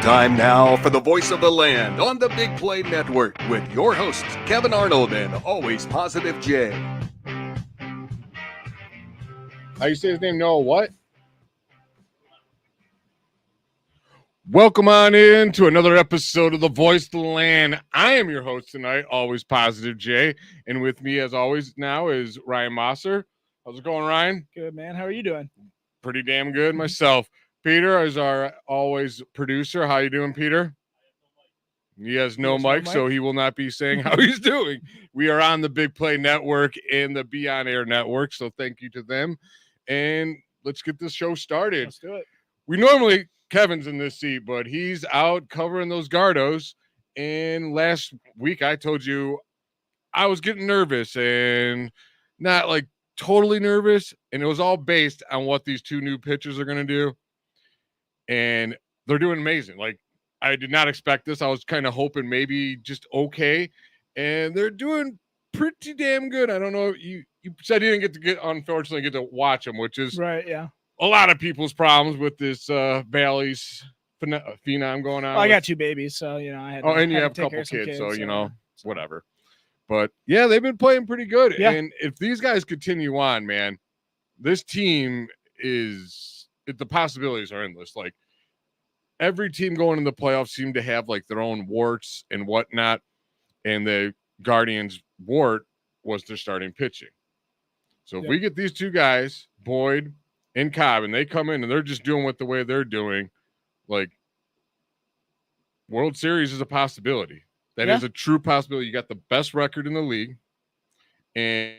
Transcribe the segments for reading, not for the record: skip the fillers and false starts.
Time now for the voice of the land on the Big Play Network with your hosts, Kevin Arnold and Always Positive Jay. How you say his name? Noah what? Welcome on in to another episode of The Voice of the Land. I am your host tonight, Always Positive Jay. And with me, as always, now is Ryan Mosser. How's it going, Ryan? Good, man. How are you doing? Pretty damn good myself. Peter is our always producer. How you doing, Peter? He has no mic, so he will not be saying how he's doing. We are on the Big Play Network and the Be On Air Network, so thank you to them. And let's get this show started. Let's do it. We normally, Kevin's in this seat, but he's out covering those Gardos. And last week I told you I was getting nervous and not like totally nervous. And it was all based on what these two new pitchers are going to do. And they're doing amazing. Like, I did not expect this. I was kind of hoping maybe just okay. And they're doing pretty damn good. I don't know. You said you didn't unfortunately get to watch them, which is right. Yeah. A lot of people's problems with this Bally's phenom going on. Well, I got two babies, so I had. And you have a couple kids, so whatever. But yeah, they've been playing pretty good. Yeah. And if these guys continue on, man, this team the possibilities are endless. Like, every team going in the playoffs seem to have like their own warts and whatnot. And the Guardians' wart was their starting pitching. So if we get these two guys, Boyd and Cobb, and they come in and they're just doing the way they're doing, like, World Series is a possibility. That is a true possibility. You got the best record in the league, and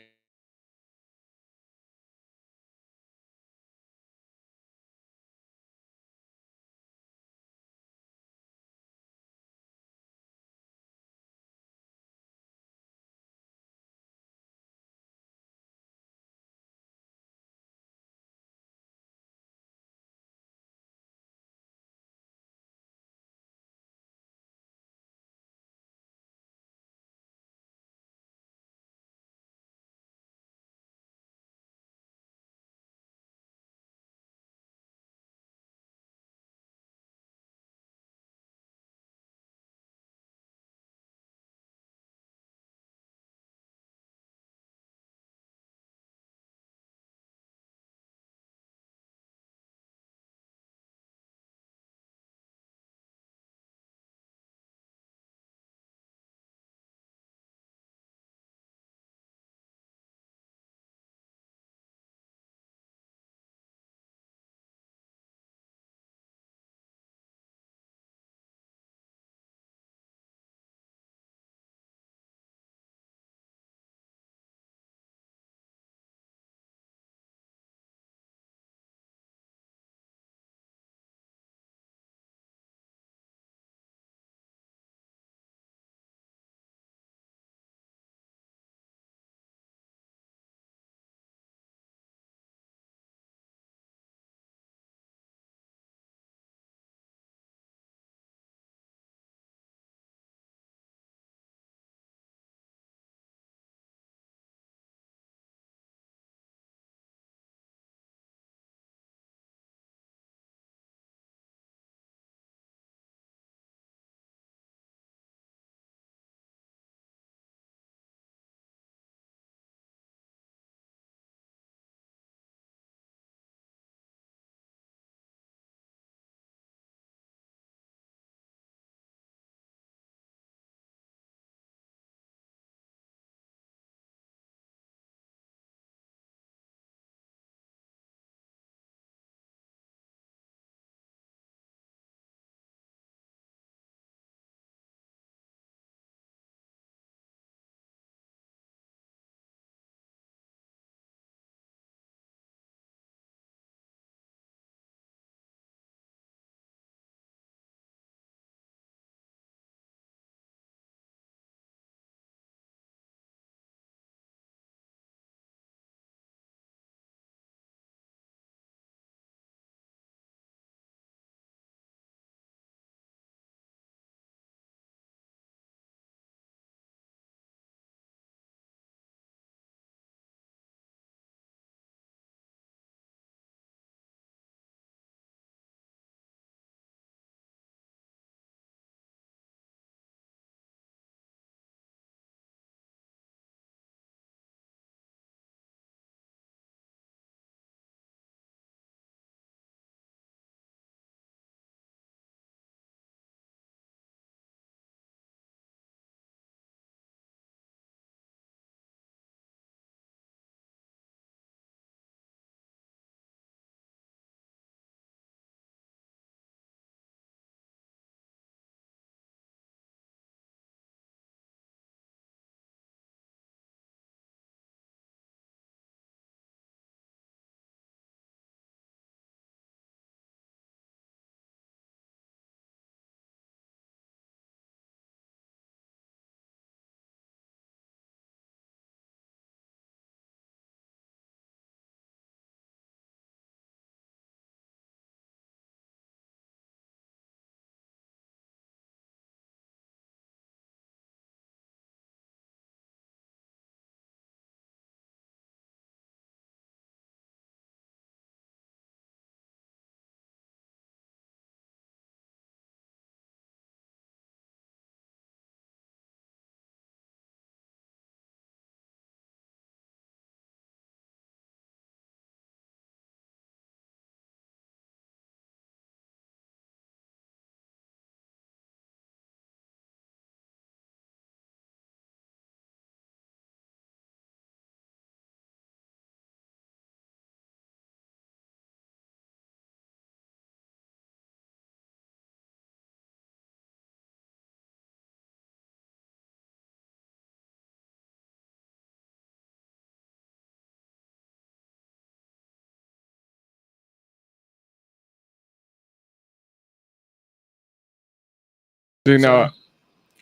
See, So- now,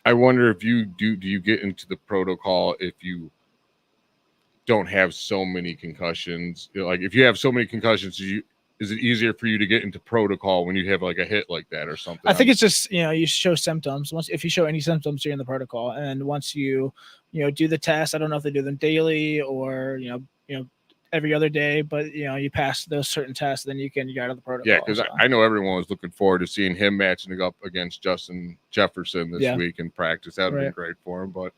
I wonder if you do you get into the protocol if you don't have so many concussions? Like if you have so many concussions, is it easier for you to get into protocol when you have like a hit like that or something? I think it's just you show symptoms. Once if you show any symptoms, you're in the protocol, and once you do the test. I don't know if they do them daily or every other day, but you pass those certain tests, then you get out of the protocol. Yeah, because I know everyone was looking forward to seeing him matching up against Justin Jefferson this week in practice. That would have been great for him, but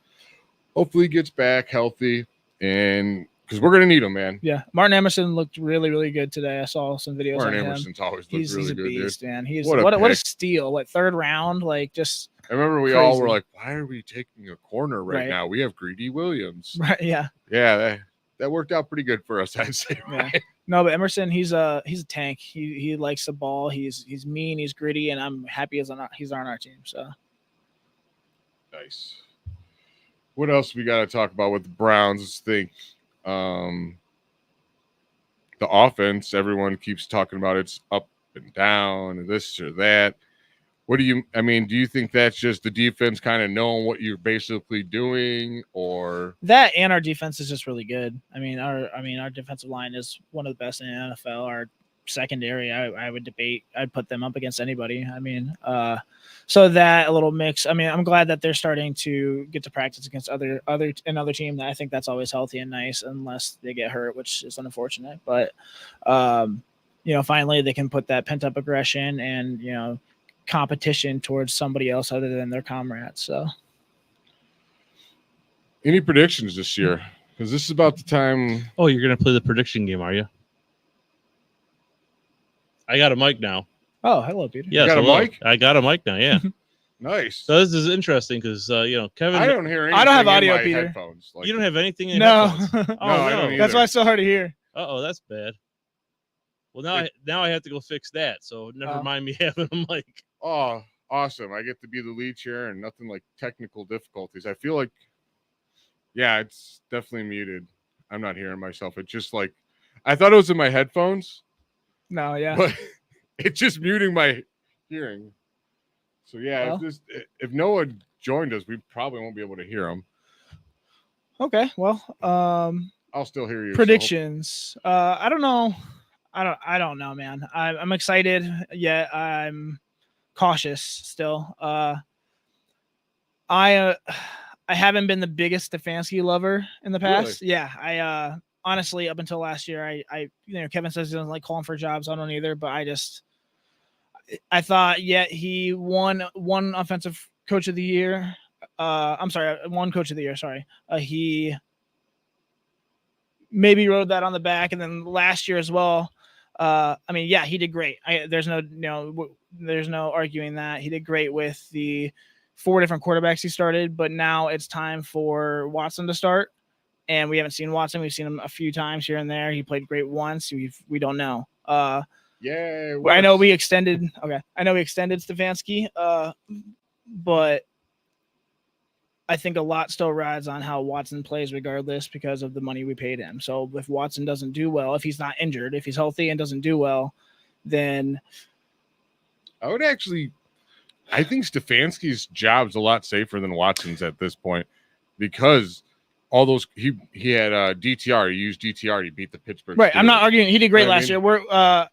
hopefully he gets back healthy, and because we're gonna need him, man. Yeah, Martin Emerson looked really, really good today. I saw some videos Martin on him. Emerson's always looked He's really a good, beast, dude. man. He's What a steal! What, third round? Like just. I remember we all were crazy. like, "Why are we taking a corner right now? We have Greedy Williams." Right? Yeah. Yeah, that worked out pretty good for us, I'd say. Yeah. Right? No, but Emerson, he's a tank. He likes the ball. He's mean. He's gritty, and I'm happy he's on our team. So nice. What else we got to talk about with the Browns? Let's think. The offense, everyone keeps talking about it's up and down and this or that. Do you think that's just the defense kind of knowing what you're basically doing, or that and our defense is just really good. Our defensive line is one of the best in the NFL. Our secondary, I would debate. I'd put them up against anybody. So that a little mix. I'm glad that they're starting to get to practice against another team. I think that's always healthy and nice, unless they get hurt, which is unfortunate. But finally they can put that pent up aggression and competition towards somebody else other than their comrades. So, any predictions this year? Because this is about the time. Oh, you're gonna play the prediction game, are you? I got a mic now. Oh, hello, Peter. Yeah, you got a mic? I got a mic now. Yeah. Nice. So this is interesting because Kevin. I don't hear anything. I don't have audio, in my Peter. Headphones. You don't have anything in No. headphones. Oh, I don't either. That's why it's so hard to hear. Oh, that's bad. Well, now I have to go fix that. So never mind me having a mic. Oh, awesome. I get to be the lead chair and nothing like technical difficulties. I feel like, yeah, it's definitely muted. I'm not hearing myself. It's just like, I thought it was in my headphones. No, yeah. But it's just muting my hearing. So, yeah, if Noah joined us, we probably won't be able to hear him. Okay, well, I'll still hear you. predictions. I don't know. I don't know, man. I'm excited, yet I'm cautious still. I haven't been the biggest Stefanski lover in the past. Really? Yeah, I honestly, up until last year, I Kevin says he doesn't like calling for jobs. I don't either, but I thought, he won one offensive coach of the year. One coach of the year. Sorry, he maybe rode that on the back, and then last year as well. He did great. There's no arguing that he did great with the 4 different quarterbacks he started, but now it's time for Watson to start. And we haven't seen Watson. We've seen him a few times here and there. He played great once. We don't know. Yeah. I know we extended. Okay. I know we extended Stefanski. But I think a lot still rides on how Watson plays regardless because of the money we paid him. So if Watson doesn't do well, if he's not injured, if he's healthy and doesn't do well, then I think Stefanski's job's a lot safer than Watson's at this point because all those he had DTR. He used DTR. He beat the Pittsburgh. Right. Steelers. I'm not arguing. He did great You know what I last mean? year.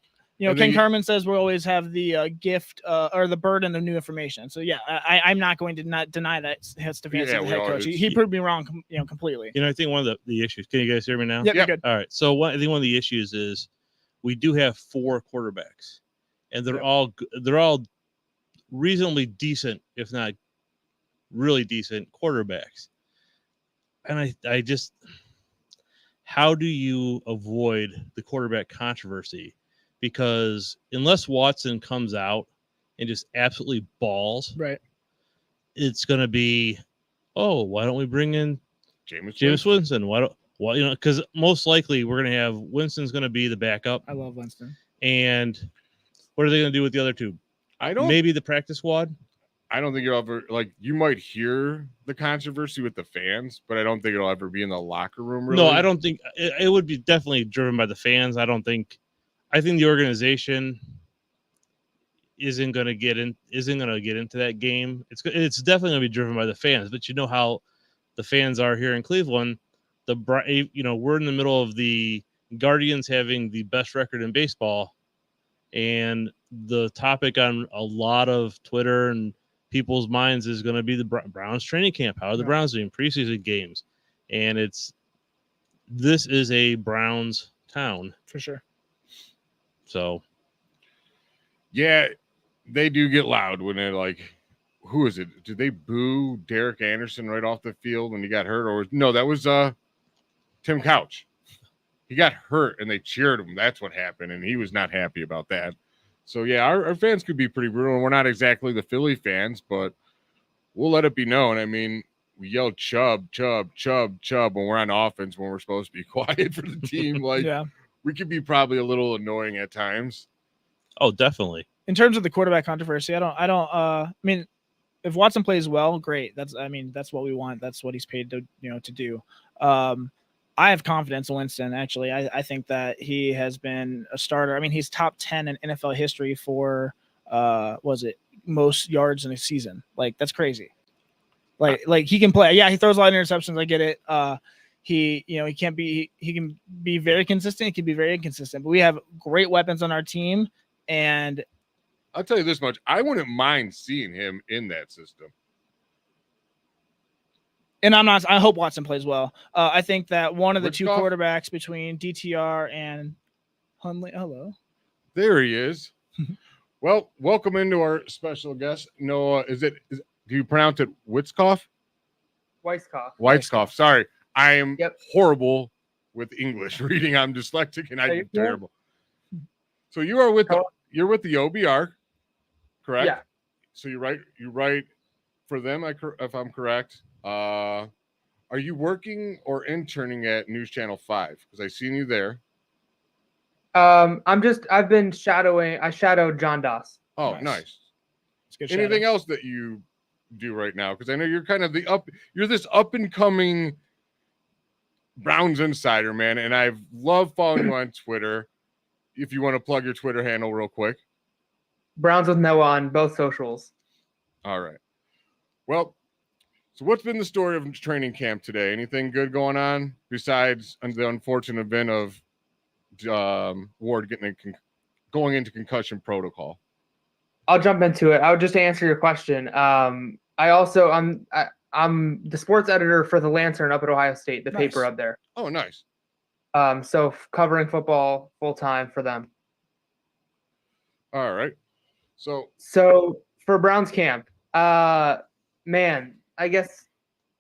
And Ken then Carmen says we'll always have the gift or the burden of new information. So yeah, I'm not going to not deny that Stefanski's the head coach. He proved me wrong, completely. I think one of the issues. Can you guys hear me now? Yep. You're good. All right. So I think one of the issues is we do have 4 quarterbacks, and they're all reasonably decent, if not really decent quarterbacks. And I just, how do you avoid the quarterback controversy? Because unless Watson comes out and just absolutely balls, Right, it's going to be, why don't we bring in Jameis Winston? Because most likely we're going to have Winston's going to be the backup. I love Winston. And what are they going to do with the other 2? Maybe the practice squad. I don't think you'll ever you might hear the controversy with the fans, but I don't think it'll ever be in the locker room. Really. No, I don't think it would be definitely driven by the fans. I think the organization, isn't going to get into that game. It's definitely going to be driven by the fans, but you know how the fans are here in Cleveland. We're in the middle of the Guardians having the best record in baseball, and the topic on a lot of Twitter and people's minds is going to be the Browns training camp. How are the Browns doing preseason games? And this is a Browns town for sure. So, yeah, they do get loud when they're like, who is it? Did they boo Derek Anderson right off the field when he got hurt? Or no, that was Tim Couch. He got hurt and they cheered him. That's what happened, and he was not happy about that. So yeah, our fans could be pretty brutal. And we're not exactly the Philly fans, but we'll let it be known. I mean, we yell Chubb when we're on offense when we're supposed to be quiet for the team. Like, we could be probably a little annoying at times. Oh, definitely. In terms of the quarterback controversy, I mean, if Watson plays well, great. That's what we want. That's what he's paid to do. I have confidence in Winston. Actually, I think that he has been a starter. I mean, he's top 10 in NFL history for most yards in a season. Like, that's crazy. Like he can play. Yeah, he throws a lot of interceptions. I get it. He can be very consistent. He can be very inconsistent. But we have great weapons on our team, and I'll tell you this much: I wouldn't mind seeing him in that system. And I hope Watson plays well. I think that one of the two Witzkoff? quarterbacks between DTR and Hundley. Hello. There he is. Well, welcome into our special guest. Noah, do you pronounce it Witzkoff? Weitzkoff. Sorry. I am horrible with English reading. I'm dyslexic and I'm terrible. So you're with the OBR, correct? Yeah. So you write for them, if I'm correct. Are you working or interning at News Channel 5? Because I've seen you there. I've been shadowing. I shadowed John Doss. Oh, nice. Shadow. Anything else that you do right now? Because I know you're kind of you're this up and coming Browns insider, man. And I've loved following you on Twitter. If you want to plug your Twitter handle real quick. Browns with Noah on both socials. All right. Well, so what's been the story of training camp today? Anything good going on besides the unfortunate event of Ward going into concussion protocol? I'll jump into it. I would just answer your question. I'm the sports editor for the Lantern up at Ohio State, the paper up there. Oh, nice. So covering football full time for them. All right. So for Browns camp, man, I guess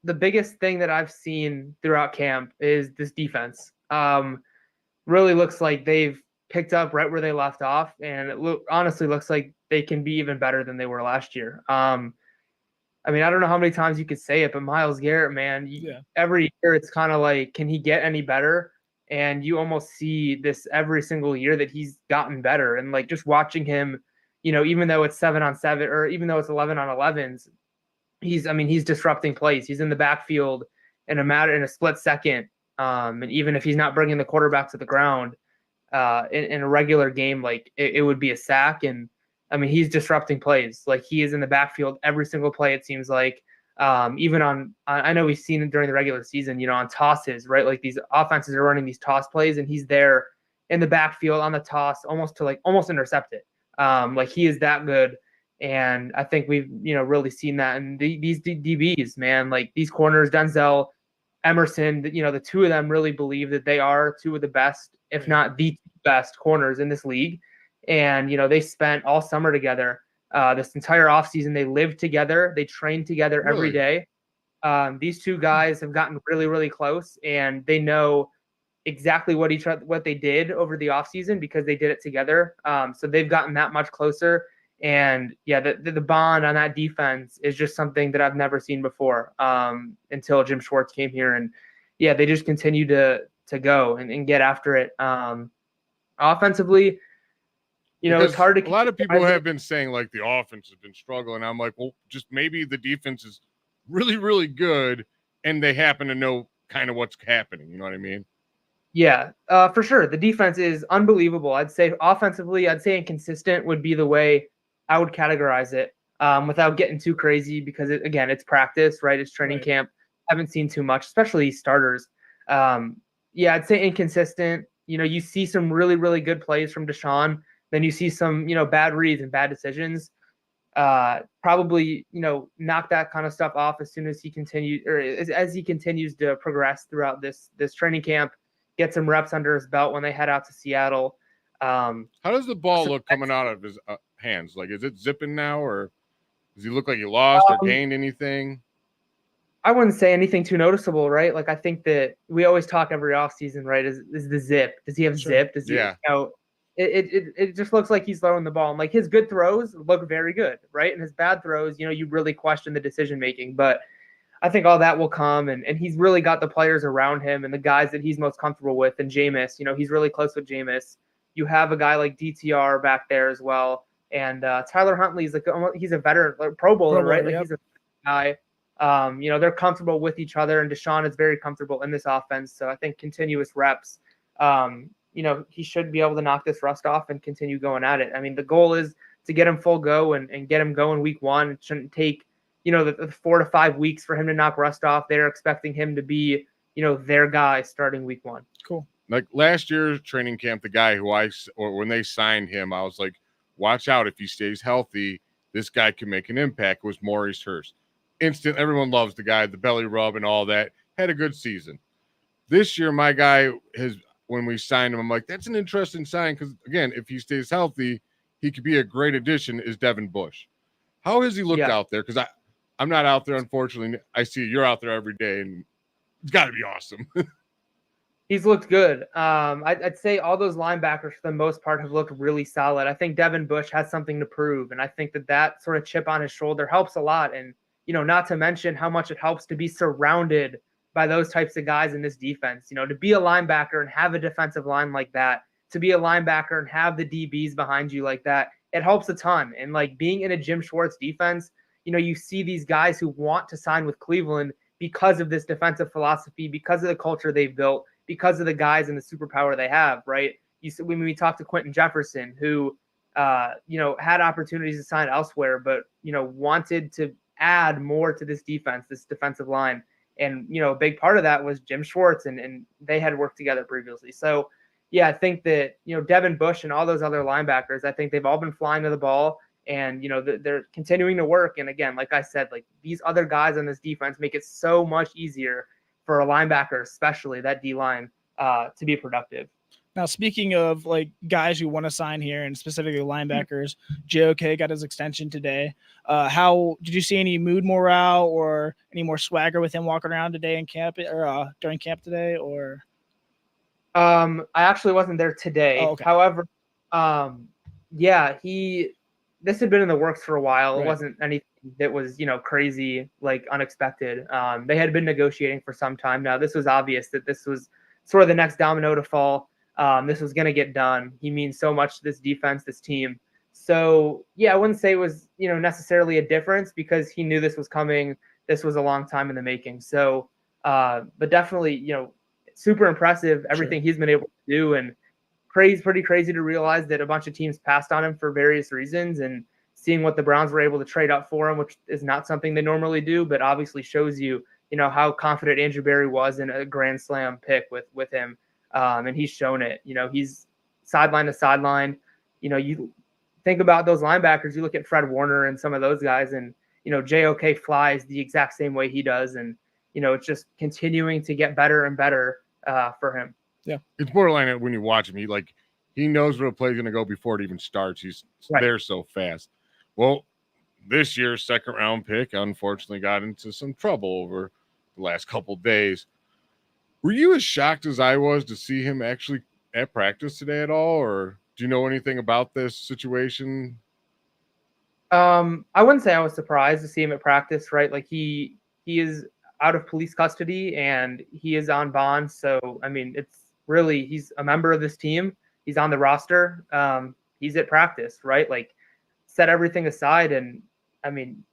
the biggest thing that I've seen throughout camp is this defense. Really looks like they've picked up right where they left off, and it honestly looks like they can be even better than they were last year. I mean, I don't know how many times you could say it, but Myles Garrett, man, every year it's kind of like, can he get any better? And you almost see this every single year that he's gotten better. And like just watching him, even though it's 7-on-7 or even though it's 11-on-11s, he's disrupting plays. He's in the backfield in a split second. And even if he's not bringing the quarterback to the ground in a regular game, like it would be a sack. And I mean, he's disrupting plays. Like he is in the backfield every single play. It seems like even I know we've seen it during the regular season, on tosses, right? Like these offenses are running these toss plays and he's there in the backfield on the toss almost intercept it. Like he is that good. And I think we've, really seen that. And these DBs, man, like these corners, Denzel, Emerson, the two of them really believe that they are two of the best, if not the best corners in this league. And, they spent all summer together. This entire offseason, they lived together. They trained together every day. These two guys have gotten really, really close, and they know exactly what they did over the offseason because they did it together. So they've gotten that much closer. And yeah, the bond on that defense is just something that I've never seen before until Jim Schwartz came here. And yeah, they just continue to go and get after it. Offensively, it's hard to. A lot of people have been saying like the offense has been struggling. I'm like, well, just maybe the defense is really, really good, and they happen to know kind of what's happening. You know what I mean? Yeah, for sure. The defense is unbelievable. I'd say offensively, inconsistent would be the way I would categorize it without getting too crazy because, again, it's practice, right? It's training Right. camp. Haven't seen too much, especially starters. Yeah, I'd say inconsistent. You see some really, really good plays from Deshaun. Then you see some, bad reads and bad decisions. Probably, knock that kind of stuff off as soon as he continues, or as he continues to progress throughout this training camp, get some reps under his belt when they head out to Seattle. How does the ball So look coming out of his hands? Like, is it zipping now, or does he look like he lost or gained anything? I wouldn't say anything too noticeable, right? Like, I think that we always talk every offseason, right? Is the zip? Does he have Sure. zip? Does he? Yeah. It just looks like he's throwing the ball. And like his good throws look very good, right? And his bad throws, you really question the decision making. But I think all that will come, and he's really got the players around him and the guys that he's most comfortable with. And Jameis, he's really close with Jameis. You have a guy like DTR back there as well, and Tyler Huntley's like he's a veteran, like Pro Bowler, right? Like yep. he's a guy. They're comfortable with each other, and Deshaun is very comfortable in this offense. So I think continuous reps. He should be able to knock this rust off and continue going at it. I mean, the goal is to get him full go and get him going week one. It shouldn't take, the 4 to 5 weeks for him to knock rust off. They're expecting him to be, their guy starting week one. Cool. Like last year's training camp, the guy or when they signed him, I was like, watch out. If he stays healthy, this guy can make an impact, was Maurice Hurst. Instant, everyone loves the guy, the belly rub and all that. Had a good season. This year, my guy when we signed him, I'm like, that's an interesting sign because, again, if he stays healthy, he could be a great addition, is Devin Bush. How has he looked out there? Because I'm not out there, unfortunately. I see you're out there every day, and it's got to be awesome. He's looked good. I'd say all those linebackers, for the most part, have looked really solid. I think Devin Bush has something to prove, and I think that sort of chip on his shoulder helps a lot. And, not to mention how much it helps to be surrounded by those types of guys in this defense. To be a linebacker and have a defensive line like that, to be a linebacker and have the DBs behind you like that, it helps a ton. And like being in a Jim Schwartz defense, you see these guys who want to sign with Cleveland because of this defensive philosophy, because of the culture they've built, because of the guys and the superpower they have, right? When we talked to Quentin Jefferson, who, had opportunities to sign elsewhere, but, wanted to add more to this defense, this defensive line. And, a big part of that was Jim Schwartz, and they had worked together previously. So, yeah, I think that, Devin Bush and all those other linebackers, I think they've all been flying to the ball, and, they're continuing to work. And again, like I said, like these other guys on this defense make it so much easier for a linebacker, especially that D-line, to be productive. Now, speaking of like guys you want to sign here, and specifically linebackers, JOK got his extension today. How did you see any mood morale or any more swagger with him walking around today in camp or during camp today? Or I actually wasn't there today. Oh, okay. However, this had been in the works for a while. Right. It wasn't anything that was, crazy, like unexpected. They had been negotiating for some time now. This was obvious that this was sort of the next domino to fall. This was going to get done. He means so much to this defense, this team. So, yeah, I wouldn't say it was, necessarily a difference because he knew this was coming. This was a long time in the making. So, but definitely, super impressive, everything he's been able to do, and pretty crazy to realize that a bunch of teams passed on him for various reasons, and seeing what the Browns were able to trade up for him, which is not something they normally do, but obviously shows you, how confident Andrew Berry was in a grand slam pick with him. And he's shown it. He's sideline to sideline. You think about those linebackers, you look at Fred Warner and some of those guys, and, JOK flies the exact same way he does. And, it's just continuing to get better and better for him. Yeah. It's borderline when you watch him. He knows where a play's going to go before it even starts. He's there so fast. Well, this year's second round pick, unfortunately, got into some trouble over the last couple of days. Were you as shocked as I was to see him actually at practice today at all? Or do you know anything about this situation? I wouldn't say I was surprised to see him at practice, right? Like he is out of police custody and he is on bond. So, I mean, he's a member of this team. He's on the roster. He's at practice, right? Like set everything aside. And I mean,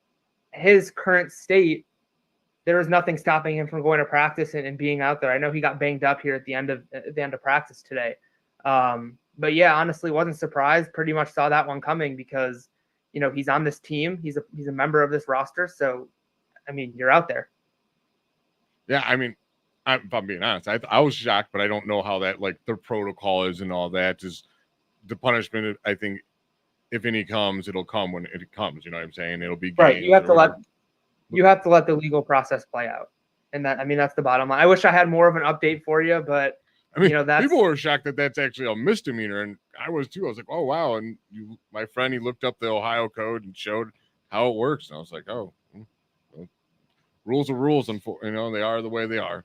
his current state, there was nothing stopping him from going to practice and being out there. I know he got banged up here at the end of practice today. But yeah, honestly, wasn't surprised. Pretty much saw that one coming because, he's on this team. He's a member of this roster. So, I mean, you're out there. Yeah, I mean, if I'm being honest, I was shocked, but I don't know how that, like, their protocol is and all that. Just the punishment, I think, if any comes, it'll come when it comes. You know what I'm saying? It'll be Right. You games have to or let whatever. the legal process play out. And that's the bottom line. I wish I had more of an update for you, but I mean, that's people were shocked that that's actually a misdemeanor, and I was too. I was like, "Oh wow!" And my friend, he looked up the Ohio code and showed how it works, and I was like, "Oh, well, rules are rules, and they are the way they are."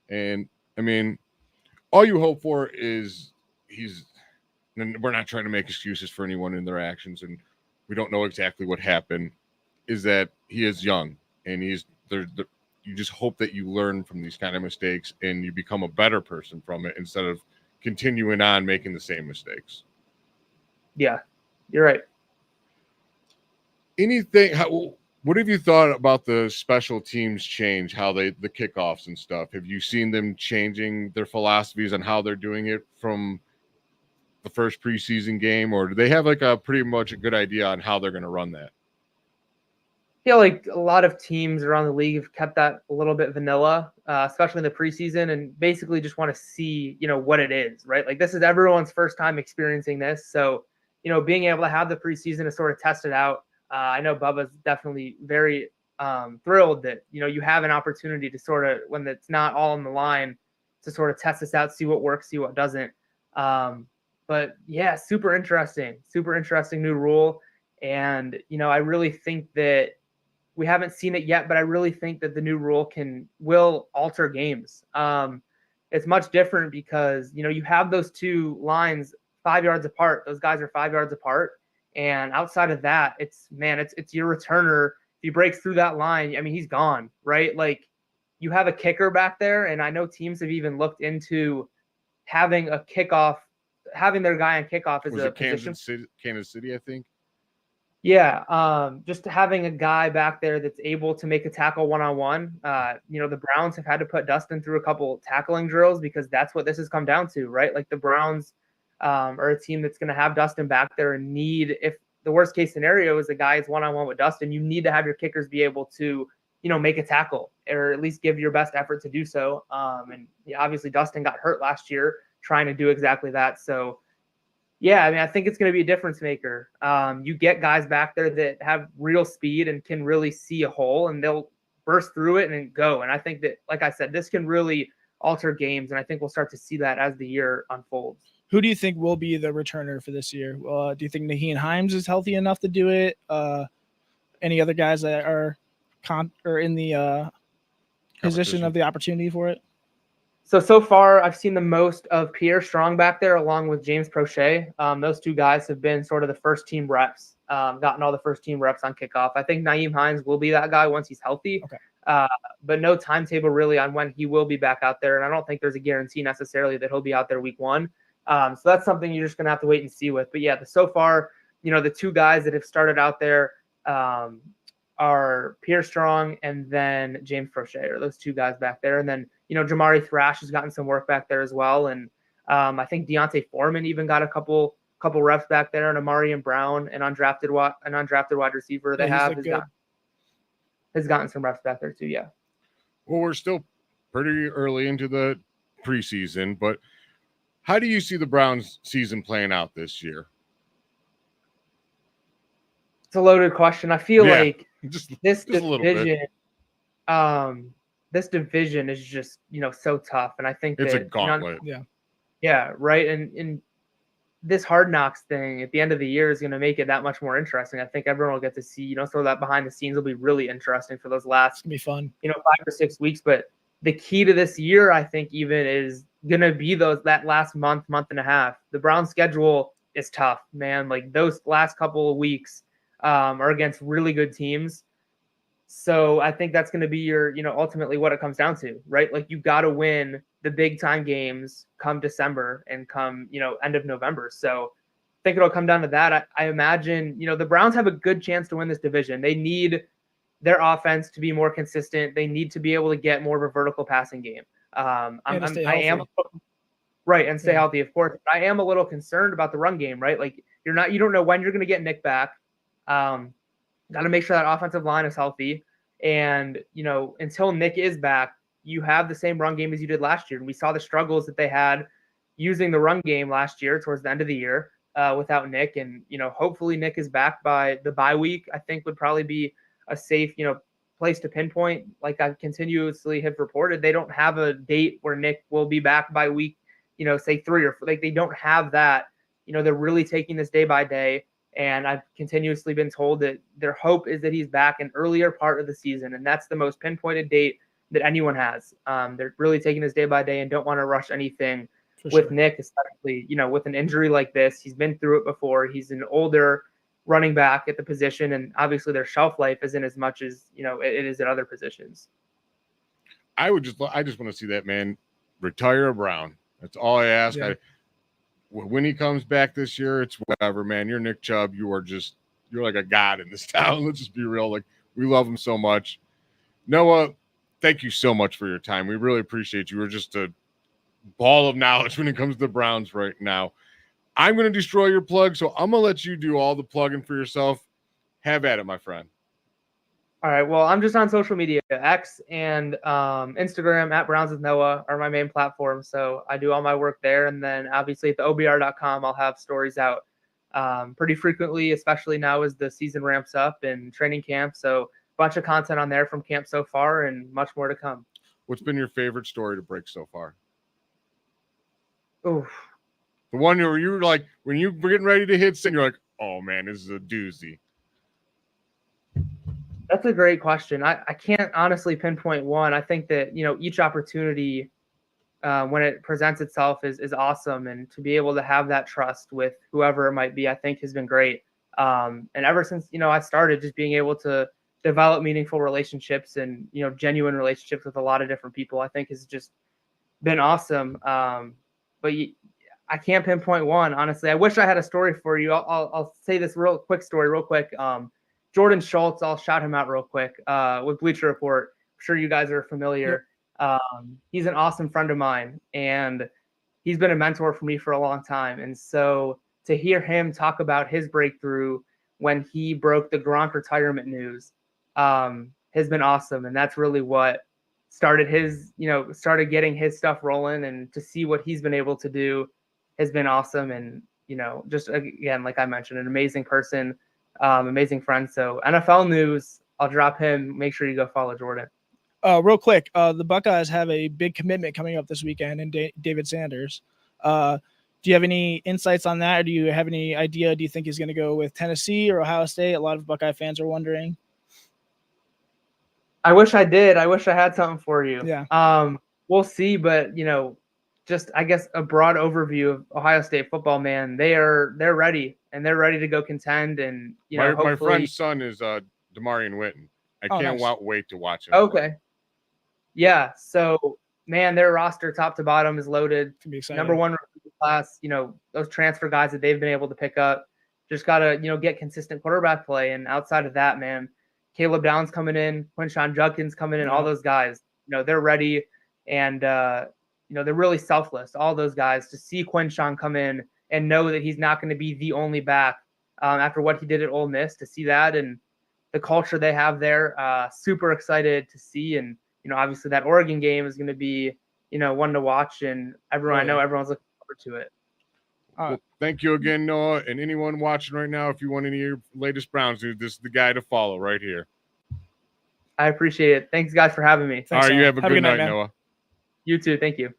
And I mean, all you hope for is and we're not trying to make excuses for anyone in their actions, and we don't know exactly what happened. Is that he is young, and he's there. You just hope that you learn from these kind of mistakes and you become a better person from it instead of continuing on making the same mistakes. Yeah, you're right. What have you thought about the special teams change, how the kickoffs and stuff? Have you seen them changing their philosophies on how they're doing it from the first preseason game, or do they have like a pretty much a good idea on how they're going to run that? I feel like a lot of teams around the league have kept that a little bit vanilla, especially in the preseason, and basically just want to see, what it is, right? Like this is everyone's first time experiencing this. So, being able to have the preseason to sort of test it out. I know Bubba's definitely very thrilled that, you have an opportunity to sort of, when it's not all on the line, to sort of test this out, see what works, see what doesn't. But yeah, super interesting new rule. And, I really think that we haven't seen it yet, but I really think that the new rule will alter games. It's much different because, you have those two lines 5 yards apart. Those guys are 5 yards apart. And outside of that, it's your returner. If he breaks through that line, I mean, he's gone, right? Like you have a kicker back there. And I know teams have even looked into having their guy on kickoff as Was a it position. Kansas City, I think. Yeah, just having a guy back there that's able to make a tackle one-on-one. The Browns have had to put Dustin through a couple tackling drills because that's what this has come down to, right? Like the Browns are a team that's going to have Dustin back there and if the worst case scenario is a guy is one-on-one with Dustin, you need to have your kickers be able to, make a tackle or at least give your best effort to do so. And obviously Dustin got hurt last year trying to do exactly that. So, yeah, I mean, I think it's going to be a difference maker. You get guys back there that have real speed and can really see a hole, and they'll burst through it and then go. And I think that, like I said, this can really alter games, and I think we'll start to see that as the year unfolds. Who do you think will be the returner for this year? Do you think Nyheim Hines is healthy enough to do it? Any other guys that are in the position of the opportunity for it? So far, I've seen the most of Pierre Strong back there along with James Prochet. Those two guys have been sort of the first team reps, gotten all the first team reps on kickoff. I think Nyheim Hines will be that guy once he's healthy, okay. But no timetable really on when he will be back out there. And I don't think there's a guarantee necessarily that he'll be out there week one. So that's something you're just going to have to wait and see with. But yeah, so far, the two guys that have started out there are Pierre Strong and then James Prochet, or those two guys back there. And then, Jamari Thrash has gotten some work back there as well. And I think Deontay Foreman even got a couple reps back there, and Amarian Brown, an undrafted wide receiver they have has gotten some reps back there too. Yeah. Well, we're still pretty early into the preseason, but how do you see the Browns season playing out this year? It's a loaded question. I feel like this a little bit. This division is just, so tough. And I think it's a gauntlet. Yeah. Right. And this Hard Knocks thing at the end of the year is going to make it that much more interesting. I think everyone will get to see, sort of that behind the scenes will be really interesting for those last, it's gonna be fun, 5 or 6 weeks. But the key to this year, I think even is going to be that last month and a half. The Browns schedule is tough, man. Like those last couple of weeks are against really good teams. So I think that's going to be your, ultimately what it comes down to, right? Like you got to win the big time games come December and come, end of November. So I think it'll come down to that. I imagine, the Browns have a good chance to win this division. They need their offense to be more consistent. They need to be able to get more of a vertical passing game. And stay healthy, of course. But I am a little concerned about the run game, right? Like you don't know when you're going to get Nick back. Got to make sure that offensive line is healthy. And, you know, until Nick is back, you have the same run game as you did last year. And we saw the struggles that they had using the run game last year towards the end of the year without Nick. And, you know, hopefully Nick is back by the bye week, I think would probably be a safe, you know, place to pinpoint. Like I continuously have reported, they don't have a date where Nick will be back by week, you know, say 3 or 4. Like they don't have that. You know, they're really taking this day by day. And I've continuously been told that their hope is that he's back an earlier part of the season. And that's the most pinpointed date that anyone has. They're really taking this day by day and don't want to rush anything with Nick, especially, you know, with an injury like this. He's been through it before. He's an older running back at the position. And obviously their shelf life isn't as much as, you know, it is at other positions. I just want to see that man retire a Brown. That's all I ask. Yeah. When he comes back this year, it's whatever, man. You're Nick Chubb. You're like a god in this town. Let's just be real. Like, we love him so much. Noah, thank you so much for your time. We really appreciate you. We're just a ball of knowledge when it comes to the Browns right now. I'm going to destroy your plug, so I'm going to let you do all the plugging for yourself. Have at it, my friend. All right. Well, I'm just on social media. X and Instagram at Browns with Noah are my main platforms. So I do all my work there. And then obviously at the OBR.com, I'll have stories out pretty frequently, especially now as the season ramps up and training camp. So a bunch of content on there from camp so far and much more to come. What's been your favorite story to break so far? Oof. The one where you were like, when you were getting ready to hit send, you're like, oh man, this is a doozy. That's a great question. I can't honestly pinpoint one. I think that, you know, each opportunity when it presents itself is awesome. And to be able to have that trust with whoever it might be, I think has been great. And ever since, you know, I started just being able to develop meaningful relationships and, you know, genuine relationships with a lot of different people, I think has just been awesome. But I can't pinpoint one, honestly. I wish I had a story for you. I'll say this real quick. Jordan Schultz, I'll shout him out real quick with Bleacher Report. I'm sure you guys are familiar. He's an awesome friend of mine, and he's been a mentor for me for a long time. And so to hear him talk about his breakthrough when he broke the Gronk retirement news has been awesome. And that's really what started getting his stuff rolling. And to see what he's been able to do has been awesome. And, you know, just again, like I mentioned, an amazing person. Amazing friend. So NFL news, I'll drop him. Make sure you go follow Jordan. Real quick, the Buckeyes have a big commitment coming up this weekend in David Sanders. Do you have any insights on that? Or do you have any idea? Do you think he's going to go with Tennessee or Ohio State? A lot of Buckeye fans are wondering. I wish I did. I wish I had something for you. Yeah. We'll see, but you know, just I guess a broad overview of Ohio State football, man. They're ready and they're ready to go contend. And you know, my friend's son is Damarian Witten. I can't wait to watch him. Okay. Yeah. So man, their roster top to bottom is loaded. Can be exciting. Number one class. You know, those transfer guys that they've been able to pick up. Just gotta, you know, get consistent quarterback play. And outside of that, man, Caleb Downs coming in, Quinshon Judkins coming in, all those guys, you know, they're ready. And you know, they're really selfless, all those guys. To see Quinshon come in and know that he's not going to be the only back after what he did at Ole Miss, to see that and the culture they have there, super excited to see. And, you know, obviously that Oregon game is going to be, you know, one to watch, and I know everyone's looking forward to it. Well, thank you again, Noah, and anyone watching right now. If you want any of your latest Browns news, this is the guy to follow right here. I appreciate it. Thanks, guys, for having me. All right, you have a good night, Noah. You too. Thank you.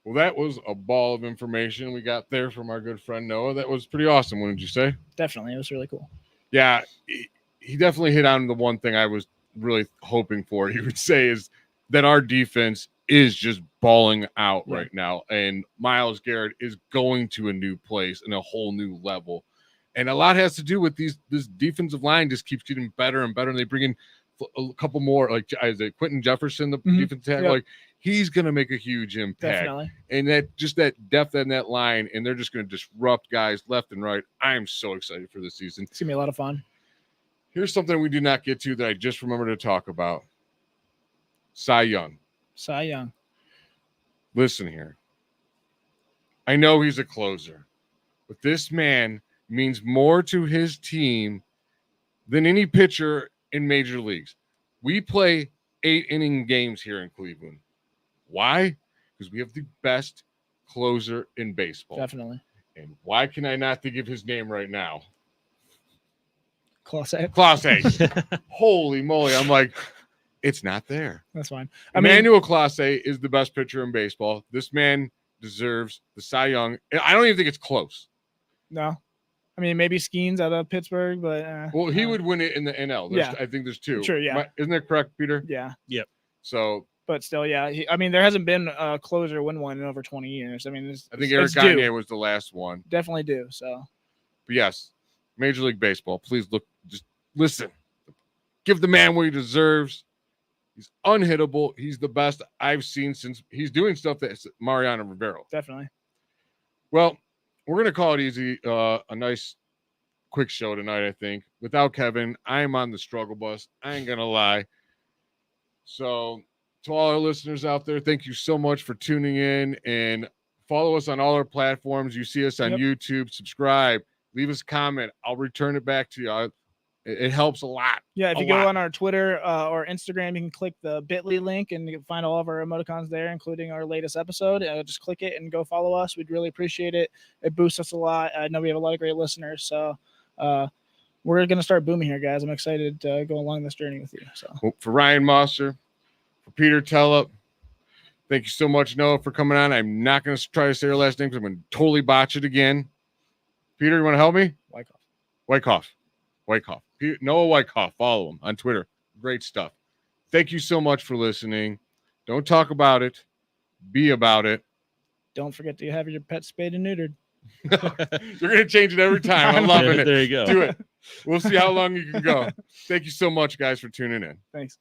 Well, that was a ball of information we got there from our good friend Noah. That was pretty awesome, wouldn't you say? Definitely. It was really cool. Yeah, he definitely hit on the one thing I was really hoping for. He would say is that our defense is just balling out right now, and Myles Garrett is going to a new place and a whole new level. And a lot has to do with this defensive line just keeps getting better and better, and they bring in a couple more, like Quentin Jefferson, the defensive tackle. Like, he's going to make a huge impact. Definitely. And that depth in that line, and they're just going to disrupt guys left and right. I am so excited for this season. It's going to be a lot of fun. Here's something we did not get to that I just remembered to talk about. Cy Young. Cy Young. Listen here. I know he's a closer, but this man means more to his team than any pitcher in major leagues. We play 8-inning games here in Cleveland. Why? Because we have the best closer in baseball. Definitely. And why can I not think of his name right now? Clase. Holy moly. I'm like, it's not there. That's fine. I mean, Emmanuel Clase is the best pitcher in baseball. This man deserves the Cy Young. I don't even think it's close. no. I mean, maybe Skeens out of Pittsburgh, but Well, he no. would win it in the NL. Yeah. I think there's two. Sure, yeah. Isn't that correct, Peter? Yeah, So but still, yeah. I mean, there hasn't been a closer win one in over 20 years. I mean, I think Eric it's due. Gagne was the last one. Definitely do. So But yes, Major League Baseball, please just listen. Give the man what he deserves. He's unhittable. He's the best I've seen since he's doing stuff that's Mariano Rivera. definitely. Well, we're going to call it easy. A nice, quick show tonight, I think. Without Kevin, I'm on the struggle bus. I ain't going to lie. So, to all our listeners out there, thank you so much for tuning in and follow us on all our platforms. You see us on Yep. YouTube, subscribe, leave us a comment. I'll return it back to you. It helps a lot. Yeah, if A you go lot. on our Twitter or Instagram, you can click the bit.ly link and you can find all of our emoticons there, including our latest episode. Just click it and go follow us. We'd really appreciate it. It boosts us a lot. I know we have a lot of great listeners. So we're going to start booming here, guys. I'm excited to go along this journey with you. So Well, for Ryan Mosser, for Peter Tellup, thank you so much, Noah, for coming on. I'm not going to try to say your last name because I'm going to totally botch it again. Peter, you want to help me? Wyckoff. Noah Wyckoff. Follow him on Twitter. Great stuff. Thank you so much for listening. Don't talk about it. Be about it. don't forget to have your pet spayed and neutered. You're going to change it every time. I'm loving it. There you go. Do it. We'll see how long you can go. Thank you so much, guys, for tuning in. Thanks.